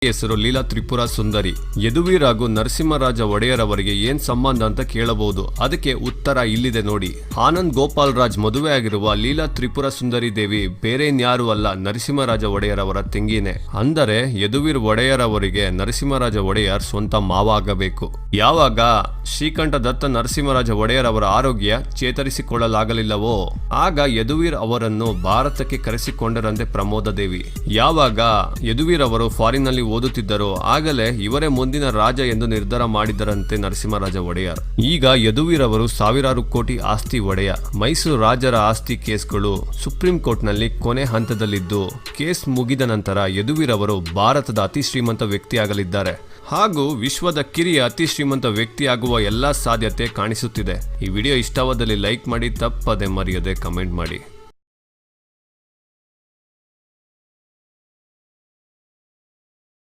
ಹೆಸರು ಲೀಲಾ ತ್ರಿಪುರ ಸುಂದರಿ. ಯದುವೀರ್ ಹಾಗೂ ನರಸಿಂಹರಾಜ ಒಡೆಯರ್ ಅವರಿಗೆ ಏನ್ ಸಂಬಂಧ ಅಂತ ಕೇಳಬಹುದು. ಅದಕ್ಕೆ ಉತ್ತರ ಇಲ್ಲಿದೆ ನೋಡಿ. ಆನಂದ್ ಗೋಪಾಲ್ ರಾಜ್ ಮದುವೆ ಆಗಿರುವ ಲೀಲಾ ತ್ರಿಪುರ ಸುಂದರಿ ದೇವಿ ಬೇರೆ ಇನ್ಯಾರು ಅಲ್ಲ, ನರಸಿಂಹರಾಜ ಒಡೆಯರ್ ಅವರ ತಂಗಿನೇ. ಅಂದರೆ ಯದುವೀರ್ ಒಡೆಯರ್ ಅವರಿಗೆ ನರಸಿಂಹರಾಜ ಒಡೆಯರ್ ಸ್ವಂತ ಮಾವ ಆಗಬೇಕು. ಯಾವಾಗ ಶ್ರೀಕಂಠ ದತ್ತ ನರಸಿಂಹರಾಜ ಒಡೆಯರ್ ಅವರ ಆರೋಗ್ಯ ಚೇತರಿಸಿಕೊಳ್ಳಲಾಗಲಿಲ್ಲವೋ ಆಗ ಯದುವೀರ್ ಅವರನ್ನು ಭಾರತಕ್ಕೆ ಕರೆಸಿಕೊಂಡರಂತೆ ಪ್ರಮೋದ ದೇವಿ. ಯಾವಾಗ ಯದುವೀರ್ ಅವರು ಫಾರಿನ್ ನಲ್ಲಿ ಓದುತ್ತಿದ್ದರು ಆಗಲೇ ಇವರೇ ಮುಂದಿನ ರಾಜ ಎಂದು ನಿರ್ಧಾರ ಮಾಡಿದರಂತೆ ನರಸಿಂಹರಾಜ ಒಡೆಯರ್. ಈಗ ಯದುವೀರ್ ಅವರು ಸಾವಿರಾರು ಕೋಟಿ ಆಸ್ತಿ ಒಡೆಯ. ಮೈಸೂರು ರಾಜರ ಆಸ್ತಿ ಕೇಸ್ಗಳು ಸುಪ್ರೀಂ ಕೋರ್ಟ್ ನಲ್ಲಿ ಕೊನೆ ಹಂತದಲ್ಲಿದ್ದು, ಕೇಸ್ ಮುಗಿದ ನಂತರ ಯದುವೀರ್ ಅವರು ಭಾರತದ ಅತಿ ಶ್ರೀಮಂತ ವ್ಯಕ್ತಿಯಾಗಲಿದ್ದಾರೆ ಹಾಗೂ ವಿಶ್ವದ ಕಿರಿಯ ಅತಿ ಶ್ರೀಮಂತ ವ್ಯಕ್ತಿಯಾಗುವ ಎಲ್ಲಾ ಸಾಧ್ಯತೆ ಕಾಣಿಸುತ್ತಿದೆ. ಈ ವಿಡಿಯೋ ಇಷ್ಟವಾದಲ್ಲಿ ಲೈಕ್ ಮಾಡಿ, ತಪ್ಪದೆ ಮರೆಯದೆ ಕಮೆಂಟ್ ಮಾಡಿ.